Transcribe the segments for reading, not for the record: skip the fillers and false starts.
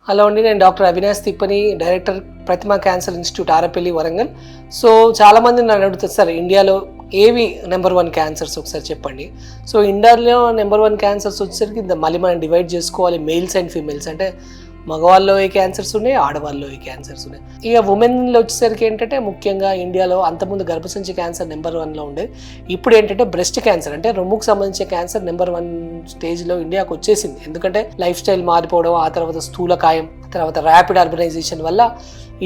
Hello అండి, నేను doctor Avinash Tippani, director Pratima cancer institute, Arapalli, Warangal. So చాలామంది నన్ను అడుగుతారు, సార్ ఇండియాలో ఏవి నెంబర్ 1 క్యాన్సర్స్ ఒకసారి చెప్పండి. సో ఇండియాలో నెంబర్ 1 క్యాన్సర్స్ వచ్చేసరికి మళ్ళీ మనం డివైడ్ చేసుకోవాలి, మెయిల్స్ అండ్ ఫీమేల్స్. అంటే మగవాళ్ళలో ఏ క్యాన్సర్స్ ఉన్నాయి, ఆడవాళ్ళలో ఏ క్యాన్సర్స్ ఉన్నాయి. ఇక ఉమెన్లో వచ్చేసరికి ఏంటంటే ముఖ్యంగా ఇండియాలో అంతకుముందు గర్భసంచి క్యాన్సర్ నెంబర్ 1లో ఉండేది. ఇప్పుడు ఏంటంటే బ్రెస్ట్ క్యాన్సర్, అంటే రొమ్ముకు సంబంధించిన క్యాన్సర్ నెంబర్ 1 స్టేజ్లో ఇండియాకు వచ్చేసింది. ఎందుకంటే లైఫ్ స్టైల్ మారిపోవడం, ఆ తర్వాత స్థూలకాయం, తర్వాత ర్యాపిడ్ అర్బనైజేషన్ వల్ల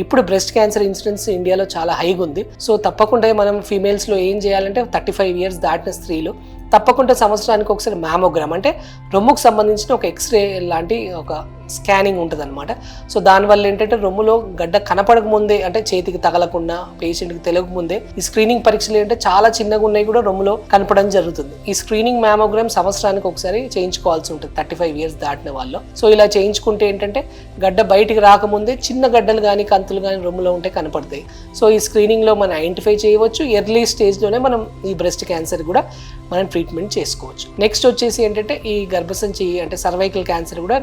ఇప్పుడు బ్రెస్ట్ క్యాన్సర్ ఇన్సిడెన్స్ ఇండియాలో చాలా హైగా ఉంది. సో తప్పకుండా మనం ఫీమేల్స్లో ఏం చేయాలంటే 35 ఇయర్స్ దాటిన స్త్రీలు తప్పకుండా సంవత్సరానికి ఒకసారి మ్యామోగ్రామ్, అంటే రొమ్ముకు సంబంధించిన ఒక ఎక్స్రే లాంటి ఒక స్కానింగ్ ఉంటుంది అనమాట. సో దానివల్ల ఏంటంటే రొమ్ములో గడ్డ కనపడక ముందే, అంటే చేతికి తగలకుండా, పేషెంట్కి తెలియకముందే ఈ స్క్రీనింగ్ పరీక్షలు ఏంటంటే చాలా చిన్నగా ఉన్నాయి కూడా రొమ్ములో కనపడడం జరుగుతుంది. ఈ స్క్రీనింగ్ మ్యామోగ్రామ్ సంవత్సరానికి ఒకసారి చేయించుకోవాల్సి ఉంటుంది 35 ఇయర్స్ దాటిన వాళ్ళు. సో ఇలా చేయించుకుంటే ఏంటంటే గడ్డ బయటికి రాకముందే చిన్న గడ్డలు కానీ కంతులు కానీ రొమ్ములో ఉంటే కనపడతాయి. సో ఈ స్క్రీనింగ్లో మనం ఐడెంటిఫై చేయవచ్చు. ఎర్లీ స్టేజ్లోనే మనం ఈ బ్రెస్ట్ క్యాన్సర్ కూడా మనం ట్రీట్మెంట్ చేసుకోవచ్చు. నెక్స్ట్ వచ్చేసి ఏంటంటే ఈ గర్భసంచి అంటే సర్వైకల్ క్యాన్సర్ కూడా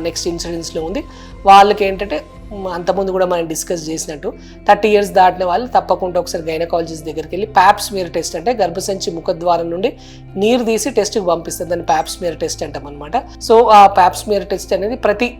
నెక్స్ట్ ఇన్సిడెన్స్లో ఉంది. వాళ్ళకి ఏంటంటే అంతకుముందు కూడా మనం డిస్కస్ చేసినట్టు 30 ఇయర్స్ దాటిన వాళ్ళు తప్పకుండా ఒకసారి గైనకాలజిస్ట్ దగ్గరికి వెళ్ళి ప్యాప్స్మియర్ టెస్ట్, అంటే గర్భసంచి ముఖద్వారం నుండి నీరు తీసి టెస్ట్కి పంపిస్తుంది, దాన్ని ప్యాప్స్మియర్ టెస్ట్ అంటాం అనమాట. సో ఆ ప్యాప్స్మియర్ టెస్ట్ అనేది ప్రతి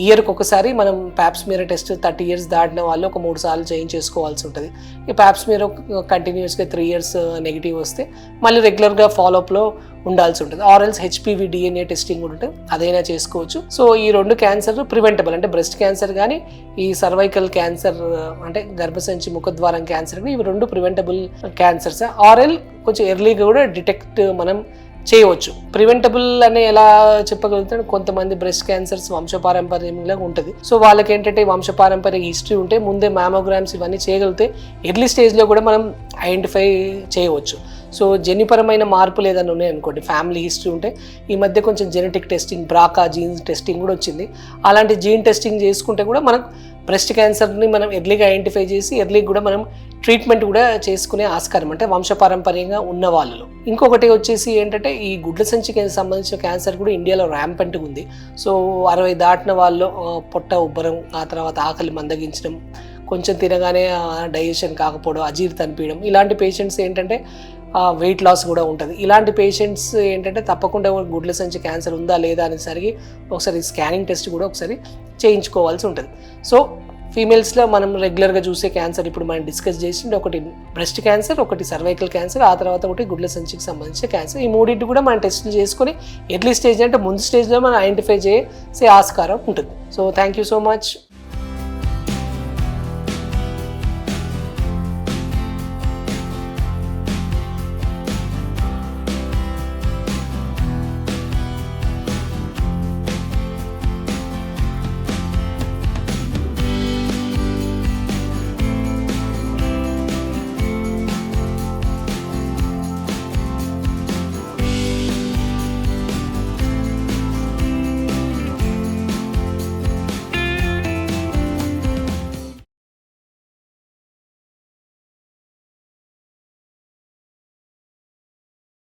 ఇయర్కి ఒకసారి మనం ప్యాప్స్మియర్ టెస్ట్ 30 ఇయర్స్ దాటిన వాళ్ళు ఒక 3 సార్లు చేయించేసుకోవాల్సి ఉంటుంది. ఈ ప్యాప్స్మియర్ కంటిన్యూస్గా 3 ఇయర్స్ నెగిటివ్ వస్తే మళ్ళీ రెగ్యులర్గా ఫాలోఅప్లో ఉండాల్సి ఉంటుంది. ఆర్ఎల్స్ హెచ్పివి డిఎన్ఏ టెస్టింగ్ కూడా ఉంటుంది, అదైనా చేసుకోవచ్చు. సో ఈ 2 క్యాన్సర్ ప్రివెంటబుల్, అంటే బ్రెస్ట్ క్యాన్సర్ కానీ ఈ సర్వైకల్ క్యాన్సర్ అంటే గర్భసంచి ముఖద్వారం క్యాన్సర్, ఇవి 2 ప్రివెంటబుల్ క్యాన్సర్స్. ఆర్ఎల్ కొంచెం ఎర్లీగా కూడా డిటెక్ట్ మనం చేయవచ్చు. ప్రివెంటబుల్ అని ఎలా చెప్పగలుగుతాడు, కొంతమంది బ్రెస్ట్ క్యాన్సర్స్ వంశపారంపర్యంగా ఉంటుంది. సో వాళ్ళకి ఏంటంటే వంశపారంపర్య హిస్టరీ ఉంటే ముందే మ్యామోగ్రామ్స్ ఇవన్నీ చేయగలిగితే ఎర్లీ స్టేజ్లో కూడా మనం ఐడెంటిఫై చేయవచ్చు. సో జన్యుపరమైన మార్పులు ఏదైనా ఉన్నాయి అనుకోండి, ఫ్యామిలీ హిస్టరీ ఉంటే ఈ మధ్య కొంచెం genetic testing, BRCA gene testing కూడా వచ్చింది. అలాంటి జీన్ టెస్టింగ్ చేసుకుంటే కూడా మనం బ్రెస్ట్ క్యాన్సర్ని మనం ఎర్లీగా ఐడెంటిఫై చేసి ఎర్లీగా కూడా మనం ట్రీట్మెంట్ కూడా చేసుకునే ఆస్కారం, అంటే వంశపారంపర్యంగా ఉన్న వాళ్ళలో. ఇంకొకటి వచ్చేసి ఏంటంటే ఈ గుడ్ల సంచికి సంబంధించిన క్యాన్సర్ కూడా ఇండియాలో ర్యాంపెంట్గా ఉంది. సో 60 దాటిన వాళ్ళు పొట్ట ఉబ్బరం, ఆ తర్వాత ఆకలి మందగించడం, కొంచెం తినగానే డైజెషన్ కాకపోవడం, అజీర్తి అనిపించడం, ఇలాంటి పేషెంట్స్ ఏంటంటే వెయిట్ లాస్ కూడా ఉంటుంది. ఇలాంటి పేషెంట్స్ ఏంటంటే తప్పకుండా గుడ్ల సంచి క్యాన్సర్ ఉందా లేదా అనేసరికి ఒకసారి స్కానింగ్ టెస్ట్ కూడా ఒకసారి చేయించుకోవాల్సి ఉంటుంది. సో ఫీమేల్స్లో మనం రెగ్యులర్గా చూసే క్యాన్సర్ ఇప్పుడు మనం డిస్కస్ చేసింది, ఒకటి బ్రెస్ట్ క్యాన్సర్, ఒకటి సర్వైకల్ క్యాన్సర్, ఆ తర్వాత ఒకటి గుడ్ల సంచికి సంబంధించిన క్యాన్సర్. ఈ మూడింటి కూడా మనం టెస్టులు చేసుకొని ఎర్లీ స్టేజ్ అంటే ముందు స్టేజ్లో మనం ఐడెంటిఫై చేసే ఆస్కారం ఉంటుంది. So thank you so much.